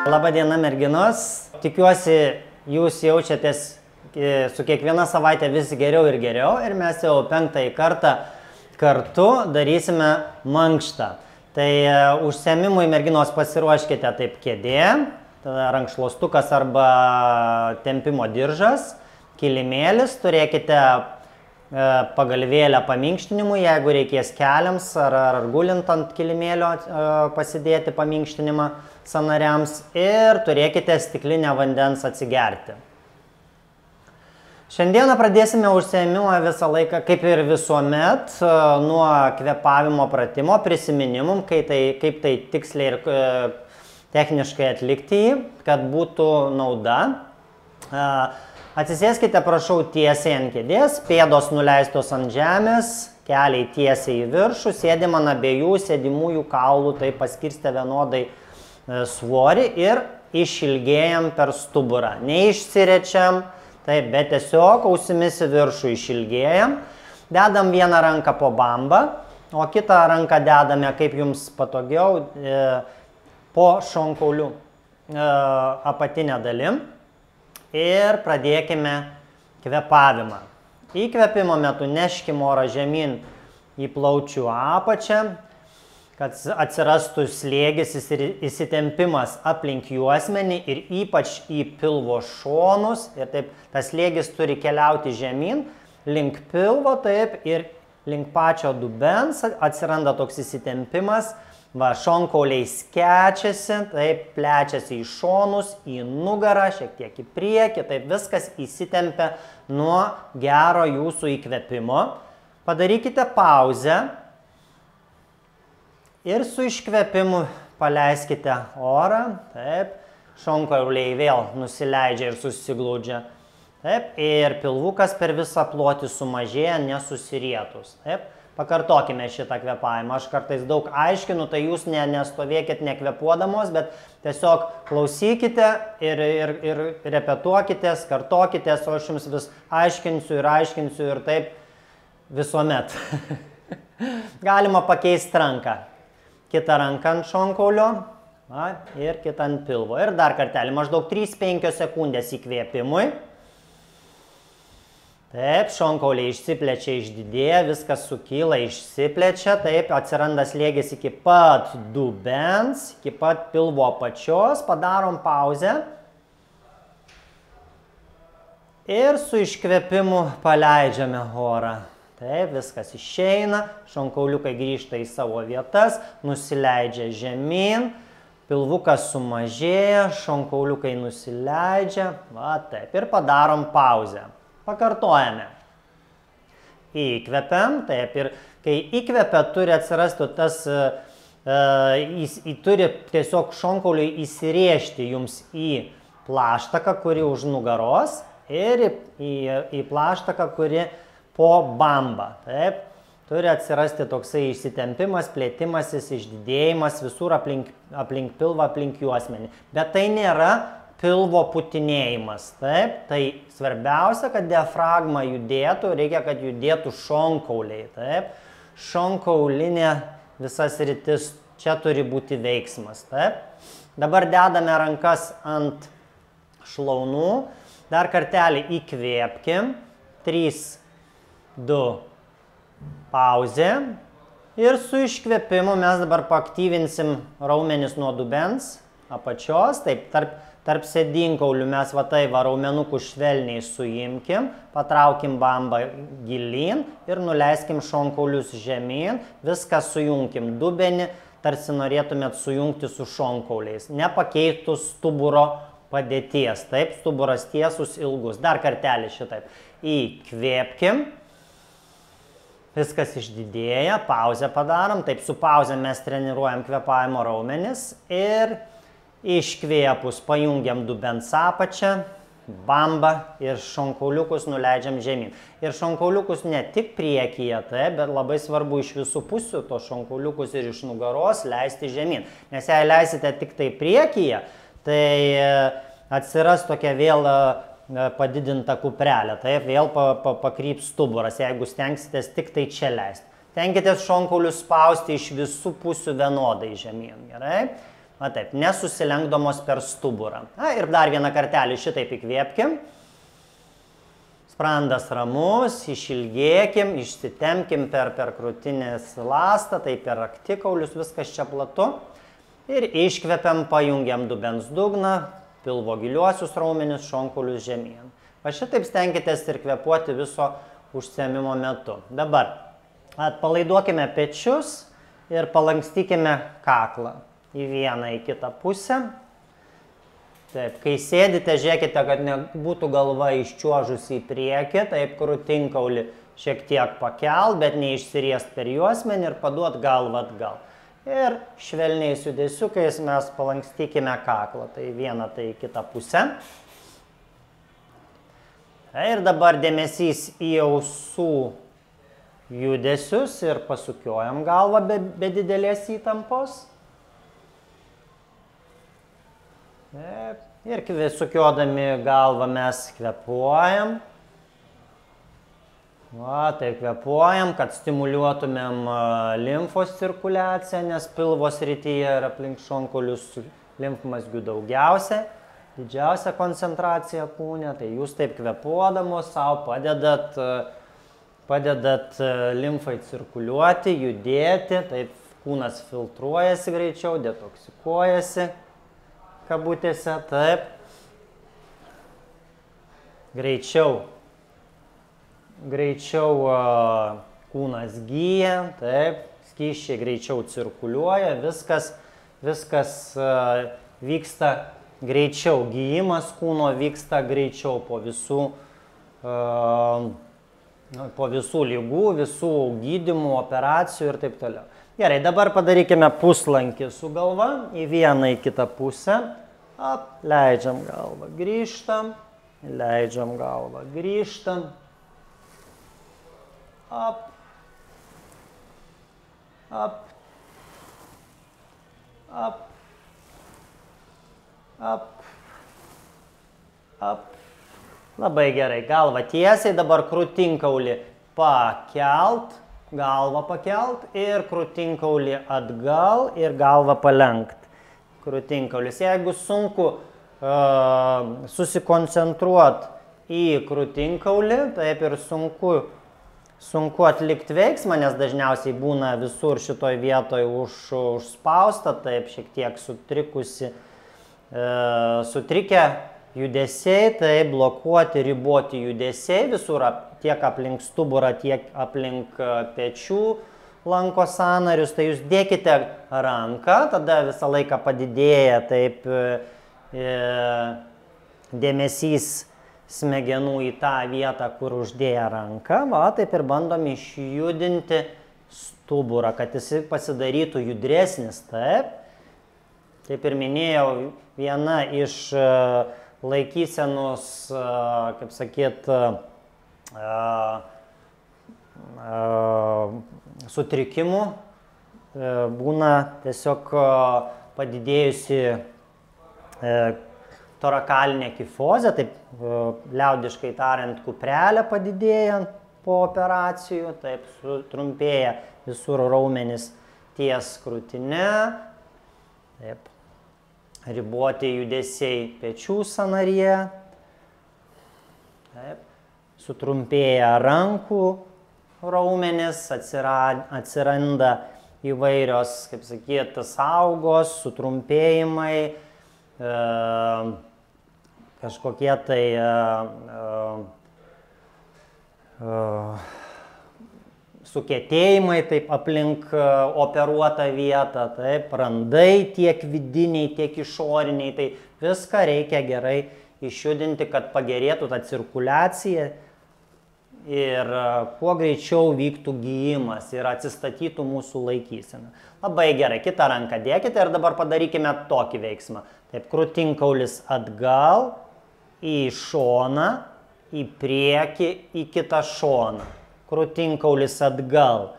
Labadiena merginos, tikiuosi jūs jaučiatės su kiekviena savaitė vis geriau ir geriau ir mes jau 5. kartą kartu darysime mankštą. Tai užsiėmimui merginos pasiruoškite taip kėdė, rankšluostukas arba tempimo diržas, kilimėlis, turėkite pagalvėlę paminkštinimui, jeigu reikės keliams ar gulint ant kilimėlio pasidėti paminkštinimą sąnariams ir turėkite stiklinę vandens atsigerti. Šiandieną pradėsime užsiėmimą visą laiką, kaip ir visuomet, nuo kvėpavimo pratimo, prisiminimum, kaip tai tiksliai ir techniškai atlikti jį, kad būtų nauda. Atsisėskite, prašau, tiesiai ant kėdės, pėdos nuleistos ant žemės, keliai tiesiai į viršų, sėdim ant abiejų sėdimųjų kaulų, tai paskirstę vienodai svorį ir išilgėjam per stuburą. Neišsirečiam, taip, bet tiesiog ausimis į viršų išilgėjam. Dedam vieną ranką po bambą, o kitą ranką dedame, kaip jums patogiau, po šonkaulių apatinę dalim. Ir pradėkime kvėpavimą. Įkvėpimo metu neškim orą žemyn į plaučių apačią, kad atsirastų slėgis ir įsitempimas aplink juosmenį ir ypač į pilvo šonus. Ir taip, tas slėgis turi keliauti žemyn, link pilvo, taip, ir link pačio dubens atsiranda toks įsitempimas. Va, šonkauliai skečiasi, taip, plečiasi į šonus, į nugarą, šiek tiek į priekį, taip, viskas įsitempia nuo gero jūsų įkvėpimo. Padarykite pauzę ir su iškvėpimu paleiskite orą, taip, šonkauliai vėl nusileidžia ir susiglaudžia, taip, ir pilvukas per visą plotį sumažėja nesusirietus, taip. Pakartokime šitą kvėpavimą. Aš kartais daug aiškinu, tai jūs nestovėkit nekvėpuodamos, bet tiesiog klausykite ir repetuokitės, kartokitės, o aš jums vis aiškinsiu ir taip visuomet. Galima pakeisti ranką. Kitą ranką ant šonkaulio ir kitą ant pilvo. Ir dar kartelį, maždaug 3-5 sekundės įkvėpimui. Taip, šonkauliai išsiplečia, išdidėja, viskas sukyla, išsiplečia, taip, atsiranda slėgis iki pat dubens, iki pat pilvo apačios, padarom pauzę ir su iškvėpimu paleidžiame orą. Taip, viskas išeina, šonkauliukai grįžta į savo vietas, nusileidžia žemyn, pilvukas sumažėja, šonkauliukai nusileidžia, va taip, ir padarom pauzę. Pakartojame. Įkvepiam, taip, ir kai įkvepia, turi atsirasti tas, turi tiesiog šonkauliui įsirėžti jums į plaštaką, kuri už nugaros, ir į plaštaką, kuri po bambą. Taip, turi atsirasti toksai išsitempimas, plėtimasis, išdidėjimas visur aplink pilvą, aplink juosmenį. Bet tai nėra pilvo putinėjimas, taip, tai svarbiausia, kad diafragma judėtų, reikia, kad judėtų šonkauliai, taip, šonkaulinė visas rytis, čia turi būti veiksmas, taip. Dabar dedame rankas ant šlaunų, dar kartelį įkvėpkim, 3, 2, pauzė ir su iškvėpimu mes dabar paaktyvinsim raumenis nuo dubens apačios, taip, tarp sėdinkaulių mes va tai raumenukų švelniai suimkim, patraukim bambą gilyn ir nuleiskim šonkaulius žemyn, viską sujungkim dubenį, tarsi norėtumėt sujungti su šonkauliais, nepakeitus stuburo padėties, taip, stuburas tiesus, ilgus, dar kartelį šitaip, įkvėpkim, viskas išdidėja, pauzę padarom, taip, su pauze mes treniruojam kvėpavimo raumenis ir iškvėpus pajungiam dubens apačią, bambą ir šonkauliukus nuleidžiam žemyn. Ir šonkauliukus ne tik priekyje, taip, bet labai svarbu iš visų pusių tos šonkauliukus ir iš nugaros leisti žemyn. Nes jei leisite tik tai priekyje, tai atsiras tokia vėl padidinta kuprelė, taip, vėl pakryps stuburas, jeigu stengsitės tik tai čia leisti. Tenkitės šonkaulius spausti iš visų pusių vienodai žemyn, gerai? Va taip, nesusilenkdamos per stuburą. Na, ir dar vieną kartelį šitaip įkvėpkim. Sprandas ramus, išilgėkim, išsitemkim per krūtinės ląstą, tai per raktikaulius, viskas čia platu. Ir iškvepiam, pajungiam dubens dugną, pilvo giliuosius raumenis, šonkaulius žemyn. Va šitaip stenkitės ir kvėpuoti viso užsiėmimo metu. Dabar atpalaiduokime pečius ir palankstykime kaklą į vieną, į kitą pusę. Taip, kai sėdite, žiūrėkite, kad nebūtų galva iščiuožusi į priekį, taip krūtinkaulį šiek tiek pakelt, bet neišsiriest per juosmenį ir paduot galvą atgal. Ir švelniais judesiukais mes palankstykime kaklą, tai vieną, tai į kitą pusę. Ir dabar dėmesys į ausų judesius ir pasukiojam galvą be didelės įtampos. Ir sukiodami galvą mes kvėpuojam. Va, tai kvėpuojam, kad stimuliuotumėm limfos cirkuliaciją, nes pilvo srityje ir aplink šonkaulius limfmazgių daugiausia, didžiausia koncentracija kūne. Tai jūs taip kvėpuodamos savo padedat limfai cirkuliuoti, judėti, taip kūnas filtruojasi greičiau, detoksikuojasi, kabutėse, taip. Greičiau kūnas gyja, taip, skysčiai greičiau cirkuliuoja, viskas vyksta greičiau, gyjimas kūno vyksta greičiau po visų ligų, visų gydymų, operacijų ir taip toliau. Gerai, dabar padarykime puslankį su galva į vieną, į kitą pusę. Leidžiam galvą, grįžtam, leidžiam galvą, grįžtam. Up, up, up, up, up. Labai gerai, galva tiesiai, dabar krūtinkaulį pakelt, galvą pakelt ir krūtinkaulį atgal ir galvą palenkt. Krūtinkaulis. Jeigu sunku susikoncentruoti į krūtinkaulį, taip ir sunku atlikti veiksmą, nes dažniausiai būna visur šitoj vietoj užspausta, taip šiek tiek sutrikę judesiai, tai blokuoti, riboti judesiai visur, tiek aplink stuburą, tiek aplink pečių lanko sąnarius, tai jūs dėkite ranką, tada visą laiką padidėja taip dėmesys smegenų į tą vietą, kur uždėję ranką, va, taip ir bandom išjudinti stuburą, kad jis pasidarytų judresnis, taip. Taip ir minėjau, viena iš laikysenos, kaip sakyt, sutrikimų būna tiesiog padidėjusi torakalinė kifozė, taip liaudiškai tariant, kuprelė padidėja po operacijų, taip sutrumpėja visur raumenys ties krūtine, taip, riboti judesiai pečių sąnaryje, taip, sutrumpėja rankų raumenis, atsiranda įvairios, kaip sakyti, saugos, sutrumpėjimai, kažkokie tai sukietėjimai taip aplink operuotą vietą, taip, randai tiek vidiniai, tiek išoriniai, tai viską reikia gerai išjudinti, kad pagerėtų ta cirkuliacija ir kuo greičiau vyktų gijimas ir atsistatytų mūsų laikysena. Labai gerai, kitą ranką dėkite ir dabar padarykime tokį veiksmą. Taip, krūtinkaulis atgal, į šoną, į priekį, į kitą šoną. Krūtinkaulis atgal,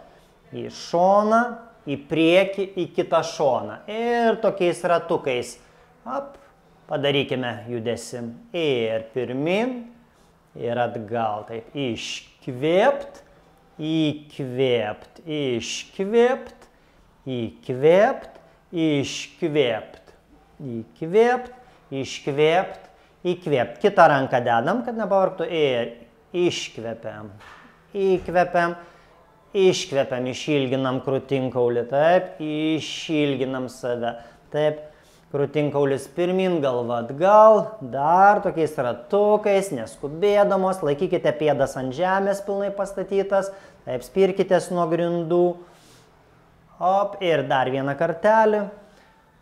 į šoną, į priekį, į kitą šoną. Ir tokiais ratukais, padarykime judesi. Ir pirmin, ir atgal. Taip, iškvėpt, įkvėpt, iškvėpt, įkvėpt, iškvėpt. įkvėpt, iškvėpt, įkvėpt. Kitą ranką dedam, kad nepavargtų ir iškvepiam, įkvepiam, iškvepiam, išilginam krūtinkaulį, taip, išilginam save, taip, krūtinkaulis pirmin, galva atgal, dar tokiais ratukais, neskubėdamos, laikykite pėdas ant žemės pilnai pastatytas, taip, spirkitės nuo grindų, op, ir dar vieną kartelį,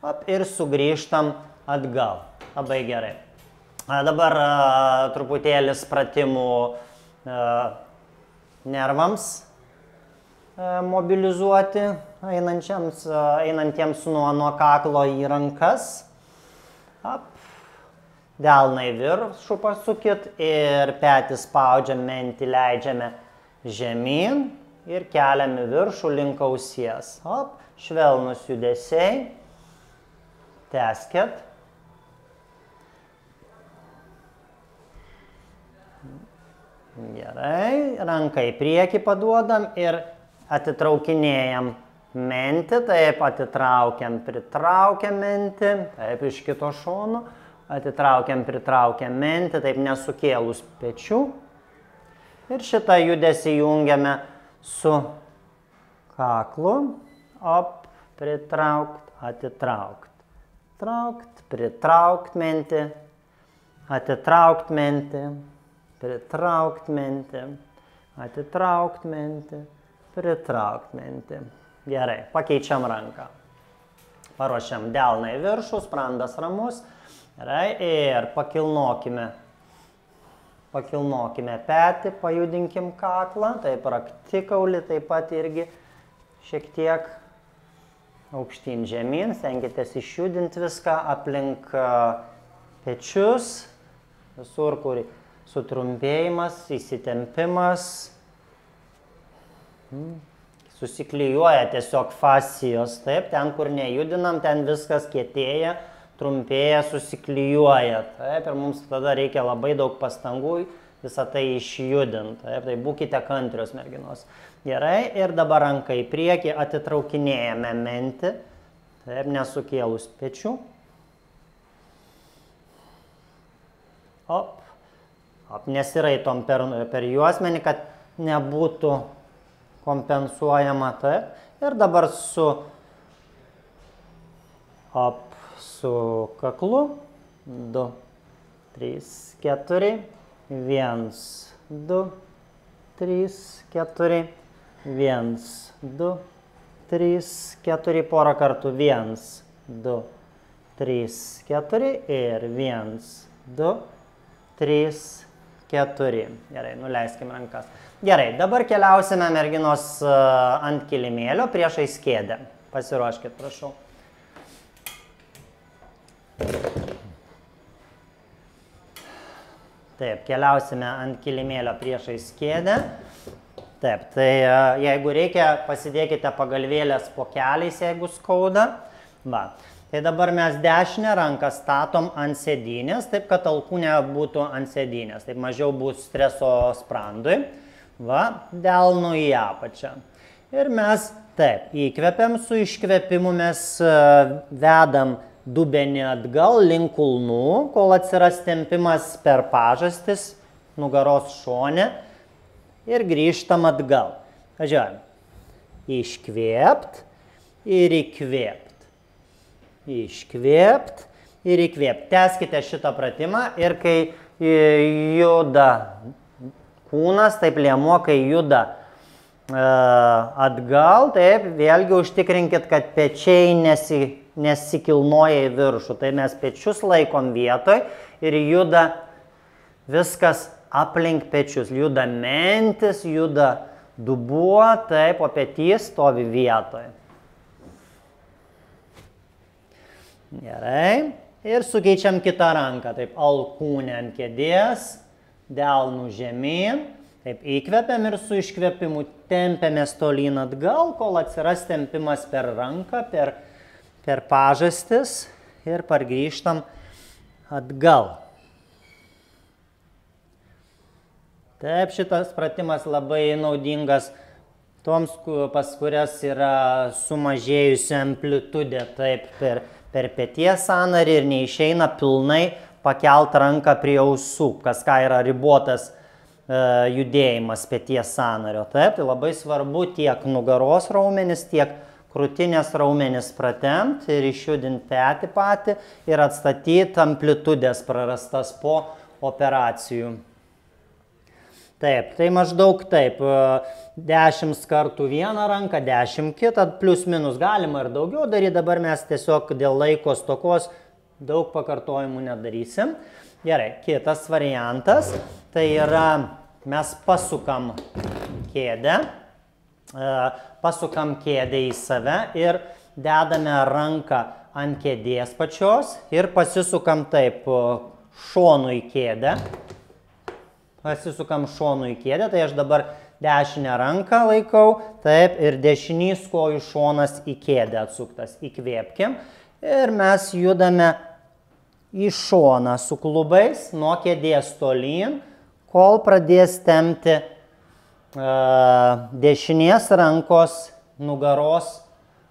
op, ir sugrįžtam atgal, labai gerai. Dabar truputėlis pratimų nervams mobilizuoti, einantiems nuo kaklo į rankas. Ap. Delną į viršų pasukit ir petį spaudžiam, mentį leidžiame žemyn ir keliam į viršų link ausies. Ap. Švelnus judesiai. Tęskit. Gerai, ranką į priekį paduodam ir atitraukinėjam mentį, taip atitraukiam, pritraukiam mentį, taip iš kito šono, atitraukiam, pritraukiam mentį, taip nesukėlus pečių. Ir šitą judesį jungiame su kaklu, op, pritraukt, atitraukt, traukt, pritraukt mentį, atitraukt mentį, pritraukt mentį, atitraukt mentį, pritraukt mentį. Gerai, pakeičiam ranką. Paruošiam delną į viršų, sprandas ramus. Gerai, ir pakilnokime petį, pajudinkim kaklą, taip raktikaulį, taip pat irgi šiek tiek aukštyn žemyn. Stenkitės išjudinti viską aplink pečius, visur, kur sutrumpėjimas, įsitempimas, susiklijuoja tiesiog fascijos, taip, ten, kur nejudinam, ten viskas kietėja, trumpėja, susiklijuoja, taip, ir mums tada reikia labai daug pastangų visą tai išjudinti, taip, tai būkite kantrios merginos. Gerai, ir dabar ranką į priekį atitraukinėjame mentį, taip, nesukėlus pečių. Op. Nesiraitom per juosmenį, kad nebūtų kompensuojama, taip. Ir dabar su kaklu. 2, 3, 4. 1, 2, 3, 4. 1, 2, 3, 4. Porą kartų. 1, 2, 3, 4. Ir 1, 2, 3, 4. Gerai, nuleiskim rankas. Gerai, dabar keliausime merginos ant kilimėlio priešais kėdę. Pasiruoškit, prašau. Taip, keliausime ant kilimėlio priešais kėdę. Taip, tai jeigu reikia, pasidėkite pagalvėlės po keliais, jeigu skauda. Va. Tai dabar mes dešinę ranką statom ant sėdynės, taip, kad alkūnė būtų ant sėdynės. Taip mažiau bus streso sprandui. Va, delnu į apačią. Ir mes, taip, įkvepiam, su iškvepimu mes vedam dubenį atgal link kulnų, kol atsiras tempimas per pažastis, nugaros šone ir grįžtam atgal. Važiuojam. Iškvėpt ir įkvėpt. Iškvėpt ir įkvėpt. Tęskite šitą pratimą ir kai juda kūnas, taip liemuo, kai juda atgal, taip, vėlgi užtikrinkit, kad pečiai nesikilnoja į viršų. Tai mes pečius laikom vietoj ir juda viskas aplink pečius. Juda mentis, juda dubuo, taip, o petys stovi vietoj. Gerai. Ir sukeičiam kitą ranką. Taip, alkūnę ant kėdės, delnų žemyn. Taip, įkvepiam ir su iškvepimu tempiamės tolyn atgal, kol atsiras tempimas per ranką, per pažastis ir pargrįžtam atgal. Taip, šitas pratimas labai naudingas toms, pas kurias yra sumažėjusi amplitudė, taip, per peties sąnarį ir neišeina pilnai pakelt ranką prie ausų, kas ką yra ribotas judėjimas peties sąnario. Taip, tai labai svarbu tiek nugaros raumenis, tiek krūtinės raumenis pratemti ir išjudinti petį patį ir atstatyti amplitudės prarastas po operacijų. Taip, tai maždaug taip, 10 kartų vieną ranką, 10 kitą, plius minus galima ir daugiau daryti, dabar mes tiesiog dėl laiko stokos daug pakartojimų nedarysim. Gerai, kitas variantas, tai yra mes pasukam kėdę į save ir dedame ranką ant kėdės pačios ir pasisukam taip šonu į kėdę. Pasisukam šonu į kėdę, tai aš dabar dešinę ranką laikau, taip, ir dešinys kojų šonas į kėdę atsuktas. Įkvėpkim ir mes judame į šoną su klubais nuo kėdės tolyn, kol pradės tempti dešinės rankos nugaros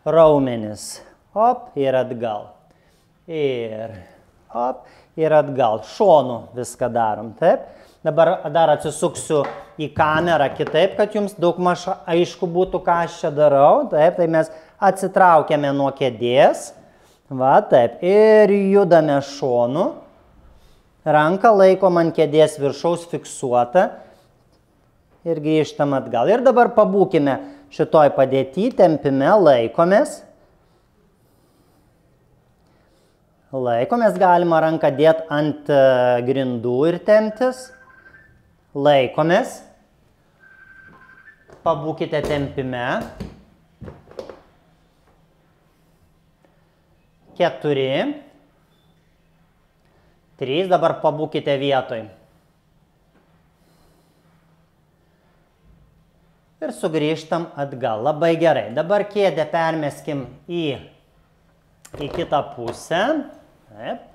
raumenis. Op, ir atgal. Ir op, ir atgal. Šonu viską darom, taip. Dabar dar atsisuksiu į kamerą kitaip, kad jums daugmaž aišku būtų, ką aš čia darau. Taip, tai mes atsitraukiame nuo kėdės. Va, taip. Ir judame šonu. Ranką laikom ant kėdės viršaus fiksuotą. Ir grįžtam atgal. Ir dabar pabūkime šitoj padėty, tempime, laikomės. Laikomės, galima ranką dėti ant grindų ir temptis. Laikomės. Pabūkite tempime. 4. 3, dabar pabūkite vietoj. Ir sugrįžtam atgal. Labai gerai. Dabar kėdę permeskim į kitą pusę. Taip.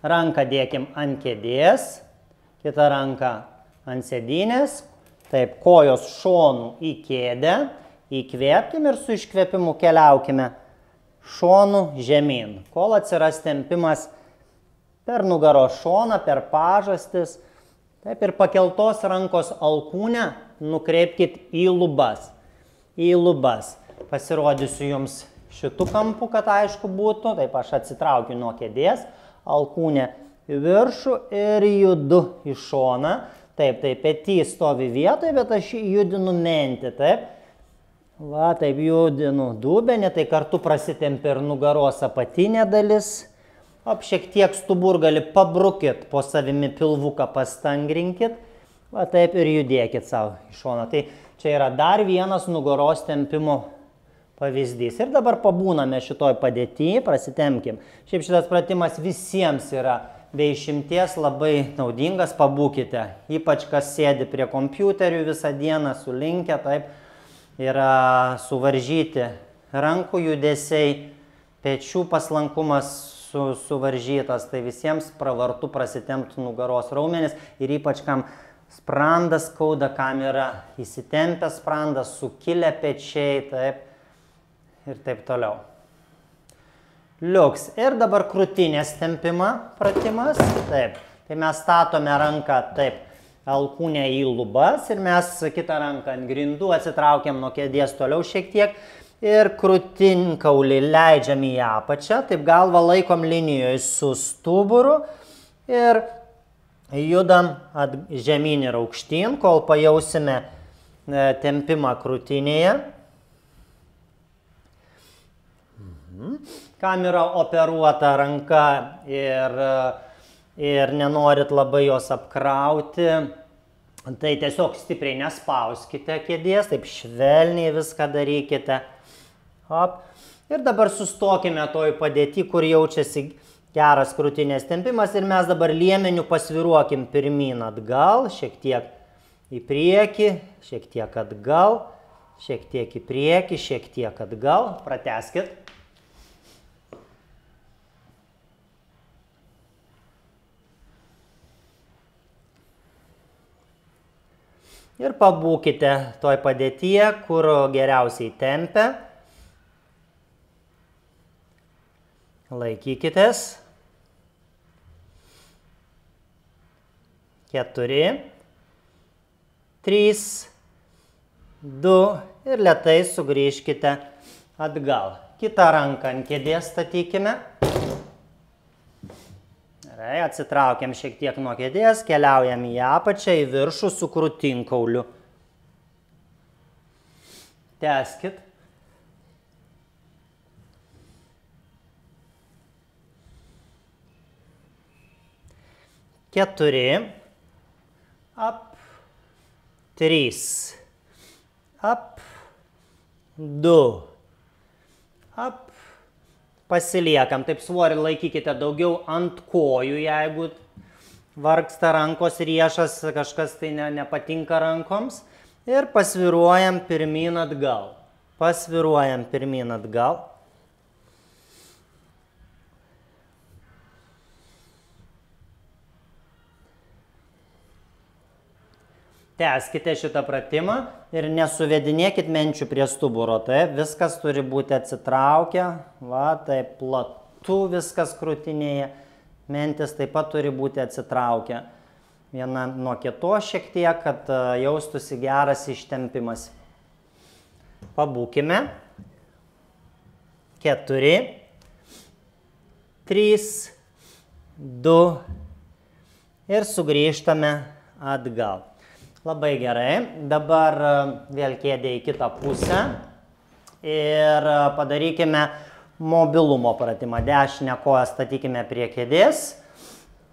Ranką dėkim ant kėdės. Kitą ranką ant sėdynės. Taip, kojos šonų į kėdę. Įkvėpkim ir su iškvėpimu keliaukime šonų žemyn. Kol atsiras tempimas per nugaros šoną, per pažastis. Taip, ir pakeltos rankos alkūnę nukreipkit į lubas. Į lubas. Pasirodysiu jums šitų kampų, kad aišku būtų. Taip, aš atsitraukiu nuo kėdės, alkūnę į viršų ir judu į šoną. Taip, tai petys stovi vietoje, bet aš judinu mentį, taip. Va, taip, judinu dubenį, tai kartu prasitempi ir nugaros apatinė dalis. Op, šiek tiek stuburgalį pabrukit, po savimi pilvuką pastangrinkit. Va, taip ir judėkit savo į šoną. Tai čia yra dar vienas nugaros tempimo pavyzdys. Ir dabar pabūname šitoj padėty, prasitemkim. Šiaip šitas pratimas visiems yra be išimties labai naudingas, pabūkite. Ypač kas sėdi prie kompiuterių visą dieną, sulinkę, taip, yra suvaržyti rankų judesiai, pečių paslankumas suvaržytas, tai visiems pravartu prasitempti nugaros raumenis ir ypač kam sprandas skauda, kam yra įsitempęs sprandas, sukilę pečiai, taip, ir taip toliau. Liuks. Ir dabar krūtinės tempimą pratimas, taip, tai mes statome ranką, taip, alkūnę į lubas ir mes kitą ranką ant grindų atsitraukiam nuo kėdės toliau šiek tiek. Ir krūtinkaulį leidžiam į apačią, taip galvą laikom linijoje su stuburu ir judam žemyn ir aukštyn, kol pajausime tempimą krūtinėje. Kam yra operuota ranka ir nenorit labai jos apkrauti, tai tiesiog stipriai nespauskite kėdės, taip švelniai viską darykite. Hop. Ir dabar sustokime toj padėti, kur jaučiasi geras krūtinės tempimas ir mes dabar liemeniu pasviruokim pirmyn atgal, šiek tiek į priekį, šiek tiek atgal, šiek tiek į priekį, šiek tiek atgal. Pratęskit. Ir pabūkite toj padėtyje, kur geriausiai tempia. Laikykitės. 4, 3, 2 ir lėtai sugrįžkite atgal. Kitą ranką ant kėdės statykime. Gerai, atsitraukiam šiek tiek nuo kėdės, keliaujam į apačią, į viršų su krūtinkauliu. Tęskit. 4, up, 3, up, 2, up, pasiliekam, taip svorį laikykite daugiau ant kojų, jeigu vargsta rankos riešas, kažkas tai nepatinka rankoms, ir pasviruojam pirmyn atgal, pasviruojam pirmyn atgal. Tęskite šitą pratimą ir nesuvedinėkit menčių prie stuburo. Taip, viskas turi būti atsitraukę. Va, taip, platu viskas krūtinėje. Mentis taip pat turi būti atsitraukę. Viena nuo kitos šiek tiek, kad jaustųsi geras ištempimas. Pabūkime. 4, 3, 2 ir sugrįžtame atgal. Labai gerai. Dabar vėl kėdė į kitą pusę ir padarykime mobilumo pratimą. Dešinę koją statykime prie kėdės,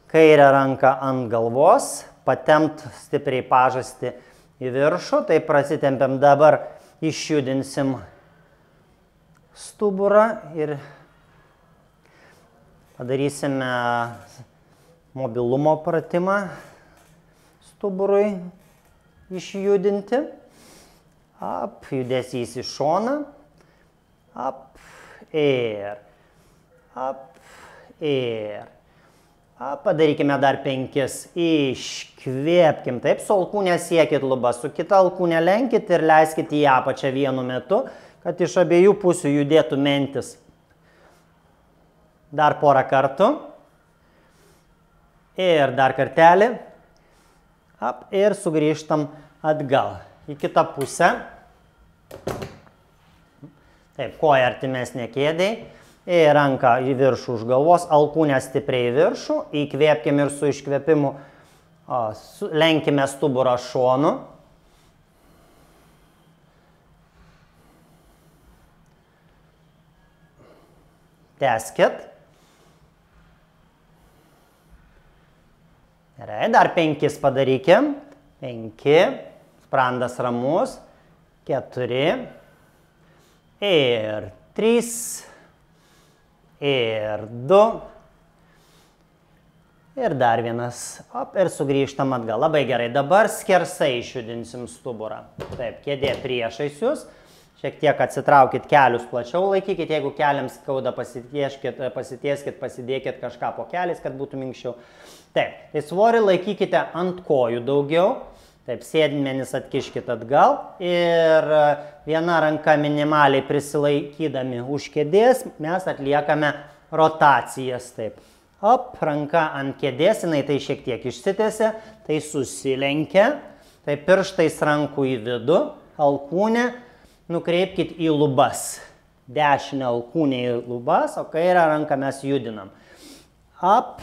kairę ranką ant galvos, patempt stipriai pažastį į viršų. Tai prasitempiam, dabar išjudinsim stuburą ir padarysime mobilumo pratimą stuburui. Išjudinti, ap, judesys į šoną, ap, ir, padarykime dar 5, iškvėpkim, taip, su alkūne siekit lubą, su kita alkūne lenkit ir leiskit į apačią vienu metu, kad iš abiejų pusių judėtų mentis. Dar porą kartų, ir dar kartelį. Ap, ir sugrįžtam atgal į kitą pusę. Taip, koja artimesnė kėdei. Ir ranką į viršų už galvos, alkūnę stipriai į viršų. Įkvėpkim ir su iškvėpimu lenkime stuburą šonu. Tęskit. Gerai, dar 5 padarykim. 5, sprandas ramus, 4, ir 3, ir 2, ir dar vienas. Op, ir sugrįžtam atgal. Labai gerai, dabar skersai išjudinsim stuburą. Taip, kėdė priešais jūs. Šiek tiek atsitraukit kelius plačiau, laikykit, jeigu keliams skauda, pasitieskit, pasidėkit kažką po keliais, kad būtų minkščiau. Taip, tai svorį laikykite ant kojų daugiau, taip, sėdmenis atkiškit atgal ir viena ranka minimaliai prisilaikydami už kėdės, mes atliekame rotacijas, taip. Op, ranka ant kėdės, jinai tai šiek tiek išsitėse, tai susilenkia, tai pirštais rankų į vidų, alkūnę, nukreipkit į lubas. Dešinę alkūnę į lubas, o kairę ranką mes judinam. Ap,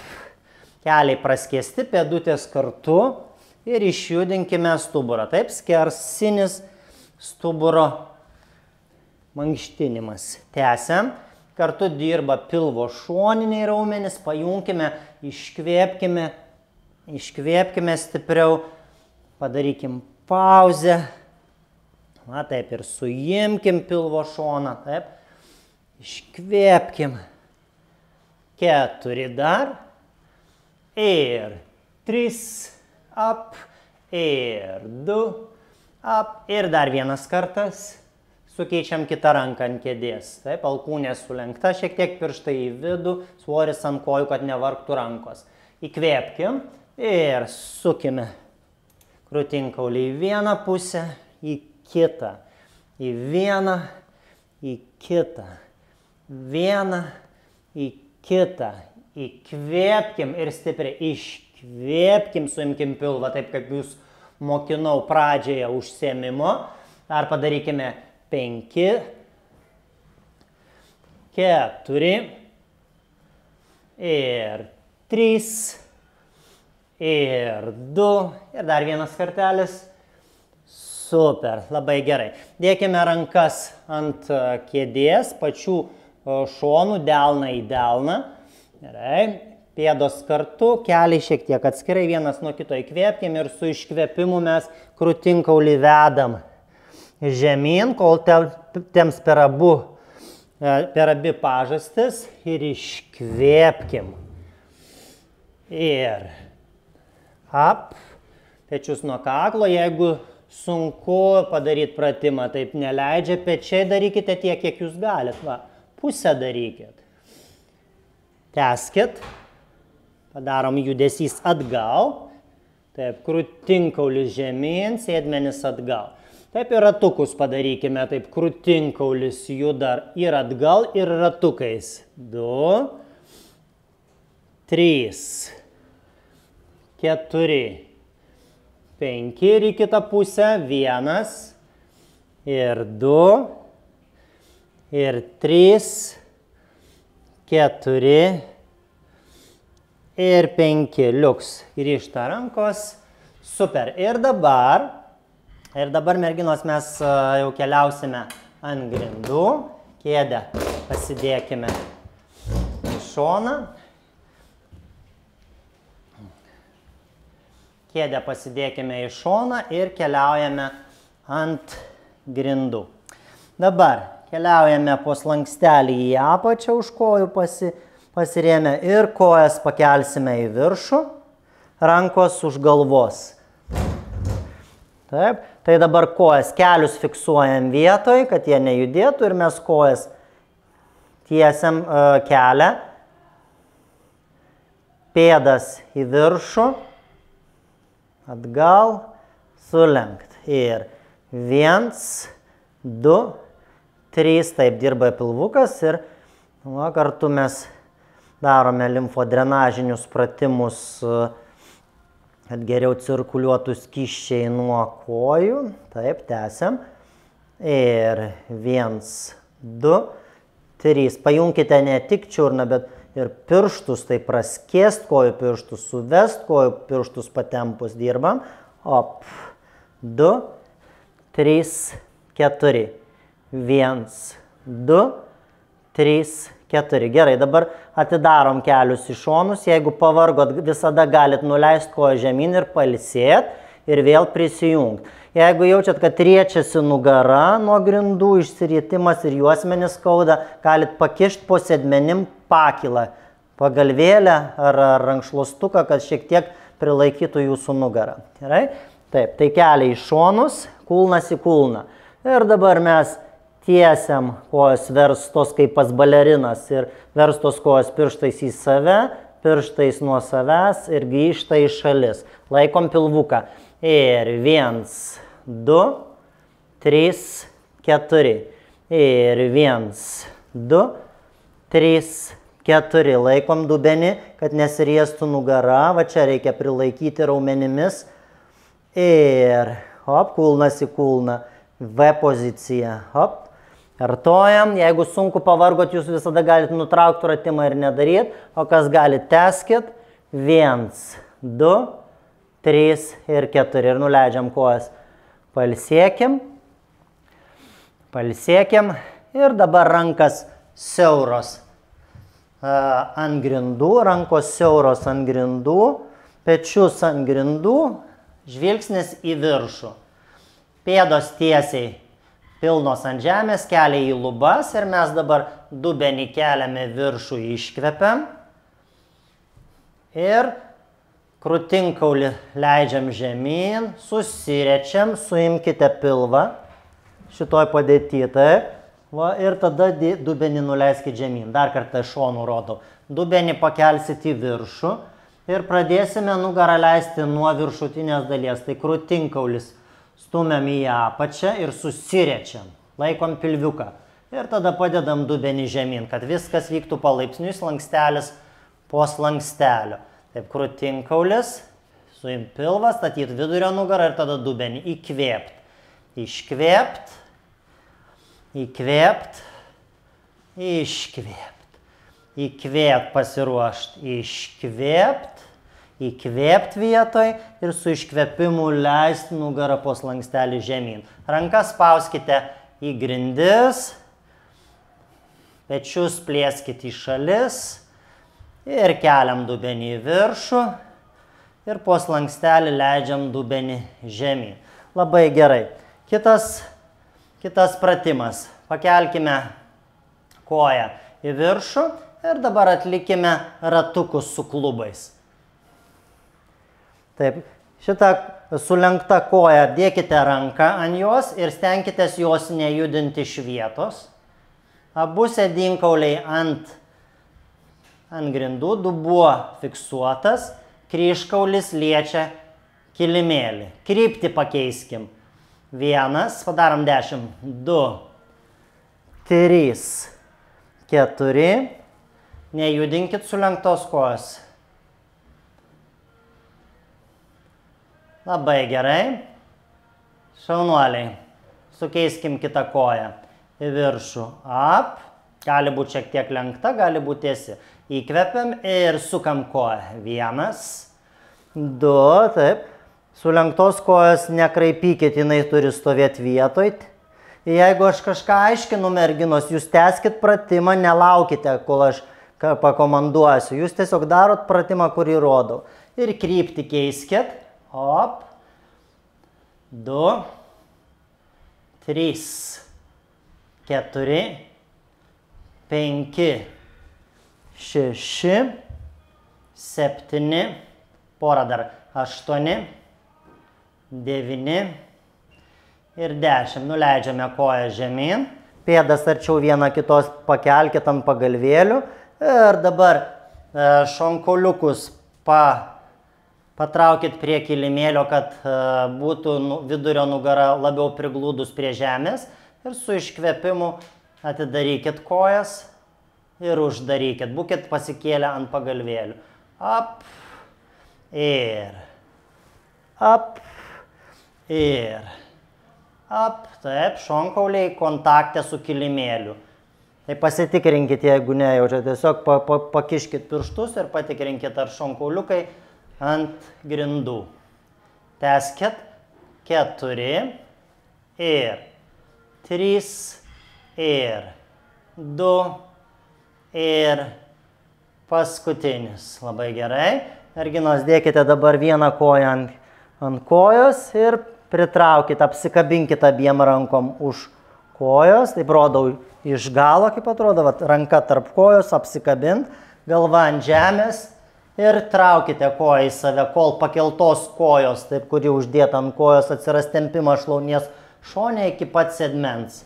keliai praskėsti, pėdutės kartu ir išjudinkime stuburą. Taip, skersinis stuburo mankštinimas. Tęsiam. Kartu dirba pilvo šoniniai raumenys. Pajunkime, iškvėpkime stipriau. Padarykim pauzę. Na, taip, ir suimkim pilvo šoną, taip, iškvėpkim, 4 dar, ir 3, up, ir 2, up, ir dar vienas kartas, sukeičiam kitą ranką ant kėdės, taip, alkūnė sulenkta, šiek tiek pirštai į vidų, svoris ant kojų, kad nevargtų rankos. Įkvėpkim ir sukime krūtinkaulį į vieną pusę, į kitą, į vieną, į kitą, vieną, į kitą. Įkvėpkim ir stipriai iškvėpkim, suimkim pilvą, taip kaip jūs mokinau pradžioje užsiėmimo. Dar padarykime 5, 4 ir 3 ir 2 ir dar vienas kartelis. Super, labai gerai. Dėkime rankas ant kėdės, pačių šonų, delną į delną. Gerai, pėdos kartu, keliai šiek tiek atskirai, vienas nuo kito įkvėpkim ir su iškvėpimu mes krūtinkaulį vedam žemyn, kol temps per abi pažastis ir iškvėpkim. Ir pečius nuo kaklo, jeigu sunku padaryti pratimą, taip neleidžia, pečiai darykite tiek, kiek jūs galit, pusę darykit. Tęskit, padarom judesys atgal, taip, krūtinkaulis žemyn, sėdmenis atgal. Taip ir ratukus padarykime, taip, krūtinkaulis juda ir atgal, ir ratukais. 2, 3, 4, 5 ir į kitą pusę, 1, ir 2, ir 3, 4 ir 5. Liuks. Grįžta rankos. Super. Ir dabar, merginos, mes jau keliausime ant grindų. Kėdę pasidėkime į šoną. Kėdę pasidėkime į šoną ir keliaujame ant grindų. Dabar keliaujame po slankstelį į apačią, už kojų pasirėmę ir kojas pakelsime į viršų, rankos už galvos. Taip, tai dabar kojas, kelius fiksuojam vietoj, kad jie nejudėtų ir mes kojas tiesiam kelią, pėdas į viršų, atgal, sulenkt. Ir 1, 2, 3, taip dirba pilvukas ir kartu mes darome limfodrenažinius pratimus, kad geriau cirkuliuotų skysčiai nuo kojų. Taip, tęsiam. Ir 1, 2, 3. Pajunkite ne tik čiurną, bet ir pirštus, tai praskėst kojų pirštus, suvest kojų pirštus patempus dirbam. 2, 3, 4. 1, 2, 3, 4. Gerai, dabar atidarom kelius į šonus. Jeigu pavargot, visada galit nuleisti koją žemyn ir pailsėt ir vėl prisijungti. Jeigu jaučiat, kad riečiasi nugara nuo grindų, išsirietimas ir juosmenis skauda, galit pakišti po sėdmenim pakilą, pagalvėlę ar rankšluostuką, kad šiek tiek prilaikytų jūsų nugarą. Gerai? Taip, tai keliai į šonus, kulnas į kulną. Ir dabar mes tiesiam kojos verstos kaip pas balerinas ir verstos kojos pirštais į save, pirštais nuo savęs ir grįžta į šalis. Laikom pilvuką. Ir 1, 2, 3, 4. Ir 1, 2, 3, 4. Laikom dubenį, kad nesiriestų nugara. Va čia reikia prilaikyti raumenimis. Ir kulnas į kulną. V pozicija. Kartojam. Jeigu sunku pavargot, jūs visada galite nutraukti pratimą ir nedaryti. O kas gali, tęskit. 1, 2, 3 ir 4. Ir nuleidžiam kojas. Pailsėkim. Pailsėkim. Ir dabar rankas siauros ant grindų. Rankos siauros ant grindų. Pečius ant grindų. Žvilgsnis į viršų. Pėdos tiesiai. Pilnos ant žemės, keliai į lubas ir mes dabar dubenį keliame viršų, iškvepiam ir krūtinkaulį leidžiam žemyn, susirečiam, suimkite pilvą šitoj padėtyje, taip, ir tada dubenį nuleiskite žemyn. Dar kartą šonų rodau. Dubenį pakelsit į viršų ir pradėsime nugarą leisti nuo viršutinės dalies, tai krūtinkaulis. Stumiam į apačią ir susirečiam. Laikom pilviuką. Ir tada padedam dubenį žemyn, kad viskas vyktų palaipsniui, slankstelis po slankstelio. Taip, krūtinkaulis, suim pilvą, statyt vidurio nugarą ir tada dubenį. Įkvėpt. Iškvėpt. Įkvėpt. Iškvėpt. Įkvėpt pasiruošt. Iškvėpt. Įkvėpt vietoj ir su iškvėpimu leist nugarą po slankstelį žemyn. Rankas spauskite į grindis. Pečius plėskit į šalis ir keliam dubenį į viršų ir po slankstelį leidžiam dubenį žemyn. Labai gerai. Kitas pratimas. Pakelkime koją į viršų ir dabar atlikime ratukus su klubais. Taip, šitą sulenkta koja dėkite ranką ant jos ir stenkitės jos nejudinti iš vietos. Abu sėdinkauliai ant grindų, dubuo fiksuotas, kryžkaulis liečia kilimėlį. Kryptį pakeiskim. 1, padarom 10, 2, 3, 4. Nejudinkit sulenktos kojos. Labai gerai. Šaunuoliai. Sukeiskim kitą koją. Į viršų, ap, gali būti šiek tiek lenkta, gali būti tiesi. Įkvepiam ir sukam koją. 1, 2, taip. Sulenktos kojos nekraipykit, jinai turi stovėti vietoj. Jeigu aš kažką aiškinu, merginos, jūs tęskit pratimą, nelaukite, kol aš pakomanduosiu. Jūs tiesiog darot pratimą, kurį rodau. Ir kryptį keiskit. Op. 2, 3. 4, 5, 6, 7, porą dar, 8, 9 ir 10. Nuleidžiame koją žemyn, pėdas arčiau vieną kitos pakelkit ant pagalvėlių ir dabar šonkauliukus patraukit prie kilimėlio, kad būtų vidurio nugara labiau priglūdus prie žemės. Ir su iškvėpimu atidarykit kojas ir uždarykit. Būkit pasikėlę ant pagalvėlių. Ap ir. Ap ir. Ap. Taip, šonkauliai kontakte su kilimėliu. Tai pasitikrinkit, jeigu nejaučiate. Tiesiog pakiškit pirštus ir patikrinkit, ar šonkauliukai ant grindų. Tęskit. 4 ir. 3 ir 2 ir paskutinis. Labai gerai. Merginos, dėkite dabar vieną koją ant kojos ir pritraukit, apsikabinkit abiem rankom už kojos. Taip rodau iš galo, kaip atrodo, ranka tarp kojos, apsikabint, galva ant žemės ir traukite koją į save, kol pakeltos kojos, taip, kuri uždėta ant kojos, atsiras tempimas šlaunies šone iki pat sėdmens.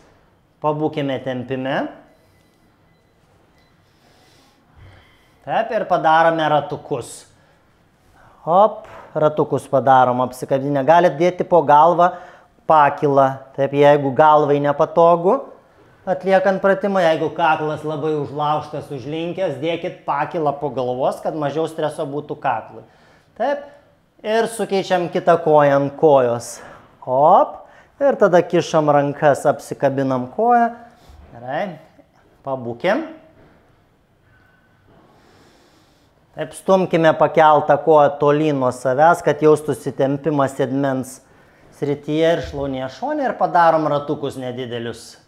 Pabūkime tempime. Taip, ir padarome ratukus. Hop, ratukus padarom apsikabinę. Galit dėti po galvą pakilą. Taip, jeigu galvai nepatogu, atliekant pratimą, jeigu kaklas labai užlaužtas, užlinkęs, dėkit pakilą po galvos, kad mažiau streso būtų kaklui. Taip, ir sukeičiam kitą koją ant kojos. Hop. Ir tada kišam rankas, apsikabinam koją. Gerai. Pabūkim. Taip, stumkime pakeltą koją tolyn nuo savęs, kad jaustųsi tempimas sėdmens srityje ir šlaunies šone ir padarom ratukus nedidelius.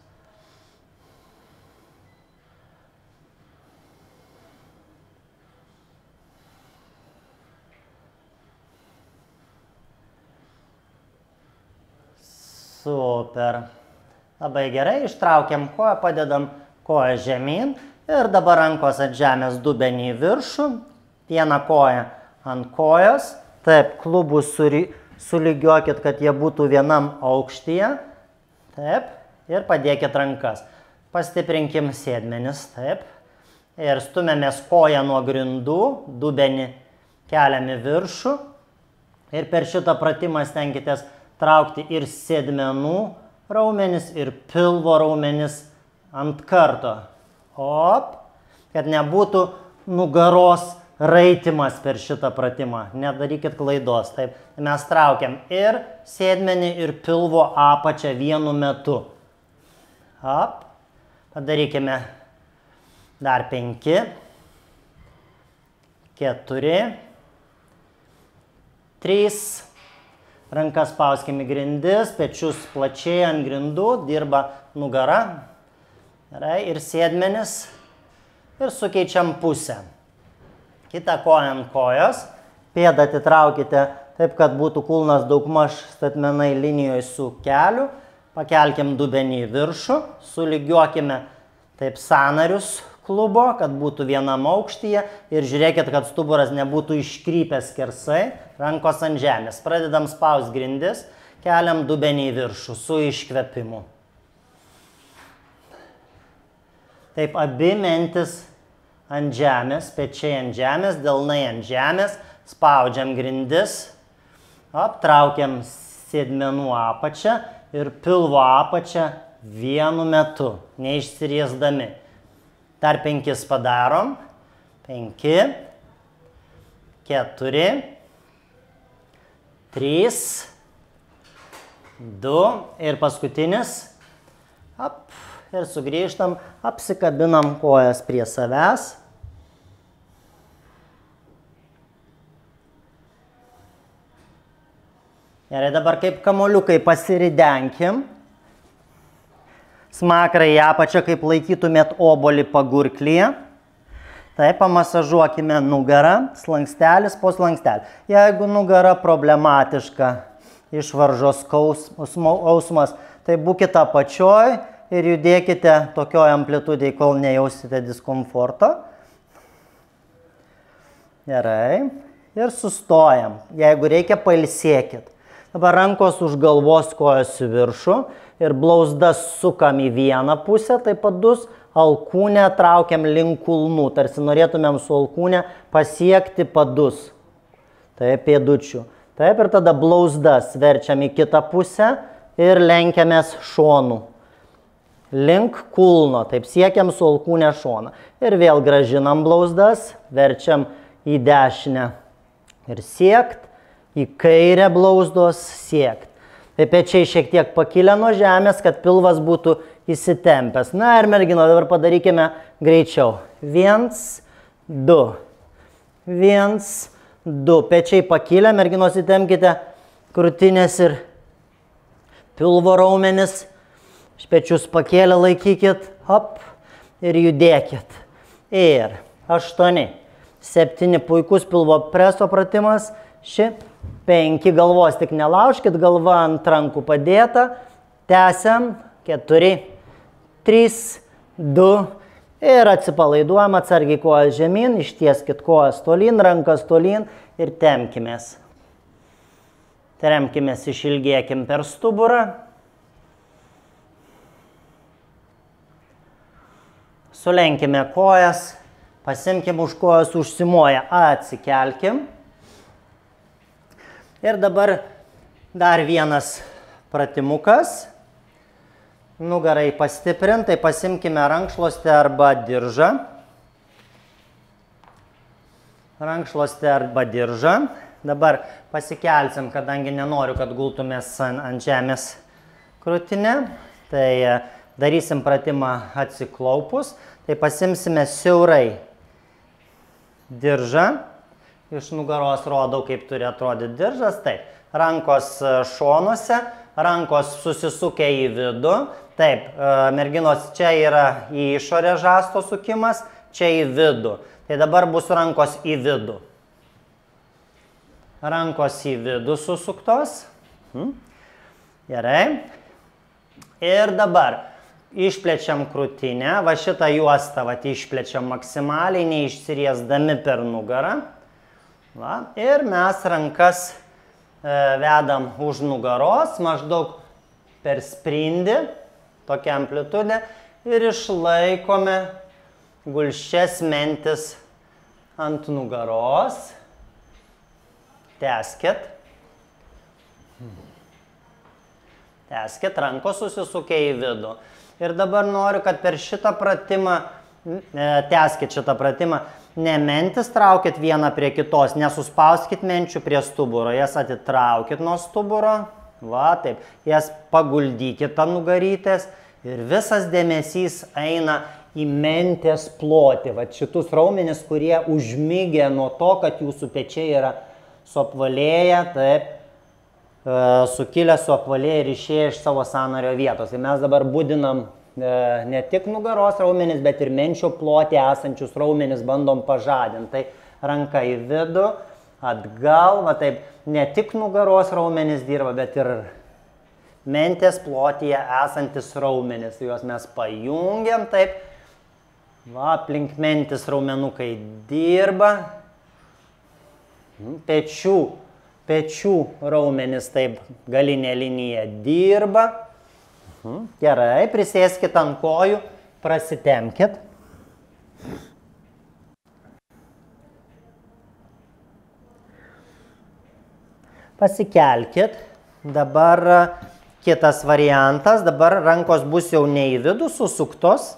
Super. Labai gerai, ištraukiam koją, padedam koją žemyn ir dabar rankos ant žemės, dubenį į viršų, vieną koją ant kojos, taip, klubus sulygiuokit, kad jie būtų vienam aukštyje, taip, ir padėkit rankas. Pastiprinkim sėdmenis, taip, ir stumėmės koją nuo grindų, dubenį keliam į viršų ir per šitą pratimą stenkitės traukti ir sėdmenų raumenis, ir pilvo raumenis ant karto. Op, kad nebūtų nugaros raitimas per šitą pratimą. Nedarykit klaidos. Taip, mes traukiam ir sėdmenį, ir pilvo apačią vienu metu. Op, padarykime dar 5, 4, 3, rankas spauskime grindis, pečius plačiai ant grindų, dirba nugara. Gerai, ir sėdmenis, ir sukeičiam pusę. Kitą koją ant kojos, pėdą atitraukite taip, kad būtų kulnas daugmaž statmenai linijoje su keliu, pakelkim dubenį į viršų, sulygiuokime taip sąnarius klubo, kad būtų vienam aukštyje ir žiūrėkit, kad stuburas nebūtų iškrypęs skersai, rankos ant žemės. Pradedam spaust grindis, keliam dubenį į viršų su iškvėpimu. Taip, abi mentis ant žemės, pečiai ant žemės, delnai ant žemės, spaudžiam grindis, aptraukiam sėdmenų apačią ir pilvo apačią vienu metu, neišsiriesdami. Dar 5 padarom. 5, 4, 3, 2 ir paskutinis. Ir sugrįžtam, apsikabinam kojas prie savęs. Gerai, dabar kaip kamuoliukai pasiridenkim. Smakrą į apačią, kaip laikytumėt obuolį pagurklyje. Taip, pamasažuokime nugarą, slankstelis po slankstelis. Jeigu nugara problematiška, išvaržos ausmas, tai būkite apačioj ir judėkite tokioj amplitudėj, kol nejausite diskomforto. Gerai. Ir sustojam. Jeigu reikia, pailsėkit. Dabar rankos už galvos, kojos į viršų ir blauzdas sukam į vieną pusę, taip padus, alkūnę traukiam link kulnų, tarsi norėtumėm su alkūnė pasiekti padus. Taip, pėdučių. Taip, ir tada blauzdas verčiam į kitą pusę ir lenkiamės šonų. Link kulno, taip siekiam su alkūnė šoną. Ir vėl gražinam blauzdas, verčiam į dešinę ir siekt, į kairę blauzdos siekt. Tai pečiai šiek tiek pakilę nuo žemės, kad pilvas būtų įsitempęs. Na ir mergino, dabar padarykime greičiau. 1, 2. 1, 2. Pečiai pakilę, merginos įtempkite krūtinės ir pilvo raumenis. Pečius pakėlę laikykit, hop, ir judėkit. Ir 8, 7 puikus pilvo preso pratimas, 5 galvos, tik nelaužkit, galva ant rankų padėta, tęsiam, 4, 3, 2 ir atsipalaiduojam, atsargiai kojas žemyn, ištieskit kojas tolyn, rankas tolyn ir tempkimės. Tempkimės, išilgėkim per stuburą. Sulenkime kojas, pasimkim už kojas užsimoję, atsikelkim. Ir dabar dar vienas pratimukas. Nugarai pastiprintai, pasimkime rankšluostę arba diržą. Rankšluostę arba diržą. Dabar pasikelsim, kadangi nenoriu, kad gultumės ant žemės krūtinę. Tai darysim pratimą atsiklaupus. Tai pasimsime siaurai diržą. Iš nugaros rodau, kaip turi atrodyti diržas. Taip, rankos šonuose, rankos susisukę į vidų. Taip, merginos, čia yra į išorę žasto sukimas, čia į vidų. Tai dabar bus rankos į vidų. Rankos į vidų susuktos. Gerai. Ir dabar išplečiam krūtinę, va šitą juostą išplečiam maksimaliai, neišsiriesdami per nugarą. Va, ir mes rankas vedam už nugaros, maždaug per sprindį, tokia amplitudė, ir išlaikome gulsčias mentis ant nugaros. Tęskit. Tęskit, rankos susisukę į vidų. Ir dabar noriu, kad per šitą pratimą, tęskit šitą pratimą, ne mentis traukit vieną prie kitos, nesuspauskit menčių prie stuburo, jas atitraukit nuo stuburo, va taip, jas paguldykit ant nugarytės ir visas dėmesys eina į mentės plotį, va šitus raumenis, kurie užmigė nuo to, kad jūsų pečiai yra suapvalėję, taip, sukilę suapvalėję ir išėję iš savo sąnario vietos. Tai mes dabar budinam ne tik nugaros raumenis, bet ir menčio plotį esančius raumenis bandom pažadinti. Tai ranka į vidų, atgal, va taip, ne tik nugaros raumenis dirba, bet ir mentės plotyje esantis raumenis. Juos mes pajungiam, taip, va, aplink mentis raumenukai dirba, pečių raumenis, taip, galinė linija dirba. Gerai, prisėskit ant kojų, prasitemkit. Pasikelkit. Dabar kitas variantas. Dabar rankos bus jau ne į vidų susuktos,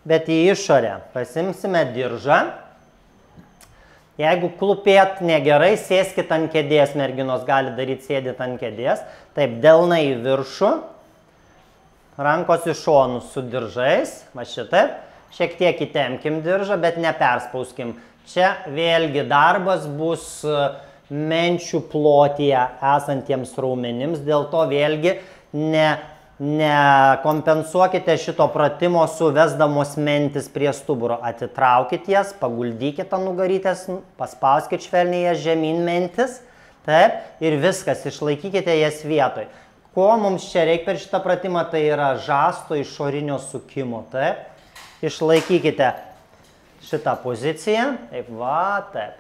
bet į išorę. Pasimsime diržą. Jeigu klupėt negerai, sėskit ant kėdės, merginos gali daryti sėdit ant kėdės. Taip, delnai į viršų. Rankos į šonus su diržais, va šitaip, šiek tiek įtemkim diržą, bet neperspauskim. Čia vėlgi darbas bus menčių plotyje esantiems raumenims, dėl to vėlgi nekompensuokite šito pratimo suvesdamos mentis prie stuburo. Atitraukit jas, paguldykit ant nugarytės, paspauskit švelniai jas žemyn mentis, taip, ir viskas, išlaikykite jas vietoj. Ko mums čia reikia per šitą pratimą, tai yra žasto išorinio sukimo, taip. Išlaikykite šitą poziciją, taip, va, taip.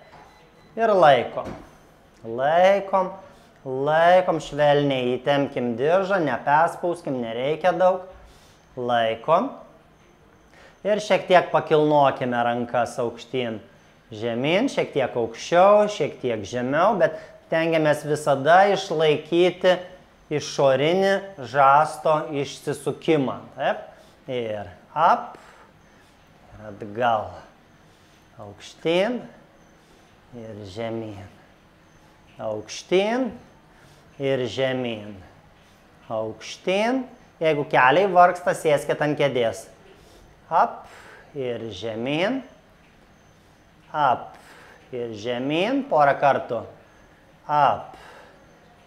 Ir laikom. Laikom, švelniai įtemkim diržą, nepespauskim, nereikia daug. Laikom. Ir šiek tiek pakilnokime rankas aukštyn, žemyn, šiek tiek aukščiau, šiek tiek žemiau, bet tengiamės visada išlaikyti išorinį žasto išsisukimą. Taip. Ir up, ir atgal. Aukštyn ir žemyn. Aukštyn ir žemyn. Aukštyn. Jeigu keliai vargsta, sėskit ant kėdės. Up ir žemyn. Up ir žemyn. Porą kartų. Up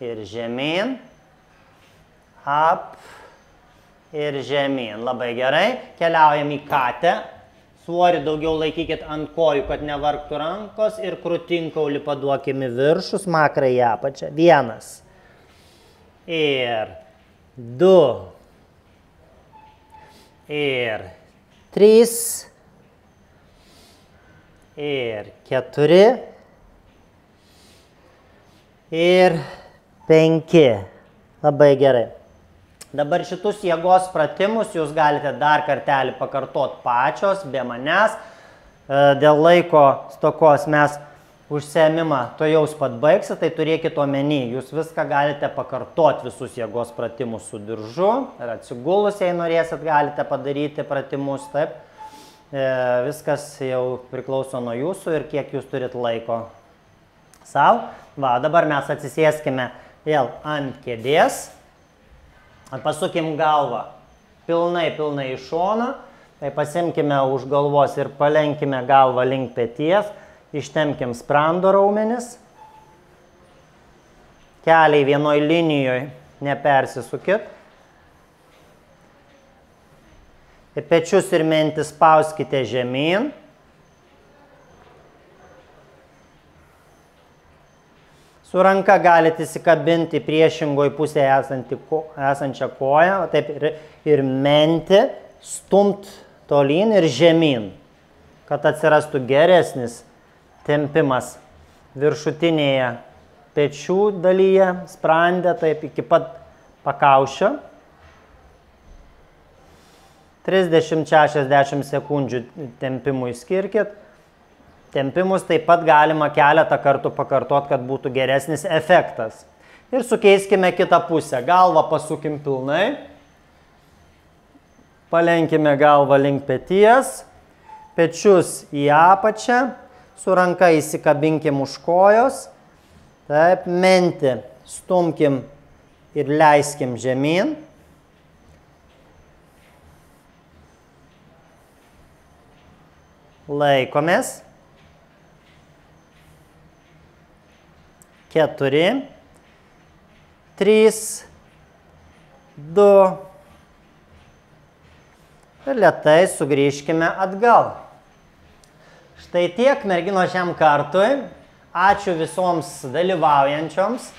ir žemyn. Up ir žemyn. Labai gerai. Keliaujam į katę. Svorį daugiau laikykit ant kojų, kad nevargtų rankos ir krūtinkaulį paduokim į viršų, smakrą į apačią. 1. Ir 2. Ir 3. Ir 4. Ir 5. Labai gerai. Dabar šitus jėgos pratimus jūs galite dar kartelį pakartot pačios, be manęs. Dėl laiko stokos mes užsiėmimą to jaus pat baigsit, tai turėkit omeny. Jūs viską galite pakartot, visus jėgos pratimus su diržu. Ir atsigulus, jei norėsit, galite padaryti pratimus, taip. Viskas jau priklauso nuo jūsų ir kiek jūs turit laiko sau. Va, dabar mes atsisėskime vėl ant kėdės. Pasukim galvą pilnai į šoną, tai pasimkime už galvos ir palenkime galvą link peties, ištemkim sprando raumenis, keliai vienoj linijoje nepersisukit, pečius ir mentis spauskite žemyn, su ranka galite įsikabinti priešingoj pusėje esančią koją, taip, ir mentį stumt tolyn ir žemyn, kad atsirastų geresnis tempimas viršutinėje pečių dalyje, sprande, taip, iki pat pakaušio. 30-60 sekundžių tempimui skirkit. Tempimus taip pat galima keletą kartų pakartot, kad būtų geresnis efektas. Ir sukeiskime kitą pusę. Galvą pasukim pilnai. Palenkime galvą link peties, pečius į apačią, su ranka įsikabinkim už kojos, taip, mentį stumkim ir leiskim žemyn. Laikomės. 4, 3, 2 ir lėtai sugrįžkime atgal. Štai tiek merginos šiam kartui. Ačiū visoms dalyvaujančioms.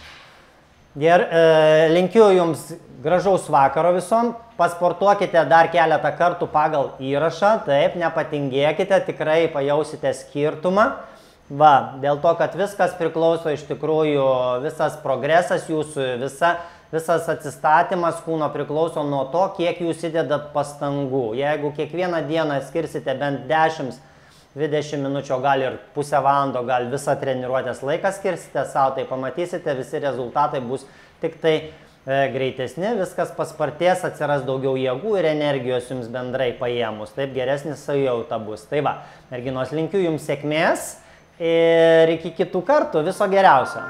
Linkiu jums gražaus vakaro visom. Pasportuokite dar keletą kartų pagal įrašą. Taip, nepatingėkite, tikrai pajausite skirtumą. Va, dėl to, kad viskas priklauso iš tikrųjų, visas progresas jūsų, visas atsistatymas kūno priklauso nuo to, kiek jūs įdedat pastangų. Jeigu kiekvieną dieną skirsite bent 10-20 minučių, o gal ir pusę valandos, gal visą treniruotės laiką skirsite savo, tai pamatysite, visi rezultatai bus tik tai greitesni, viskas paspartės, atsiras daugiau jėgų ir energijos jums bendrai paėmus, taip geresnis savijauta bus. Tai va, merginos, linkiu jums sėkmės ir iki kitų kartų, viso geriausio.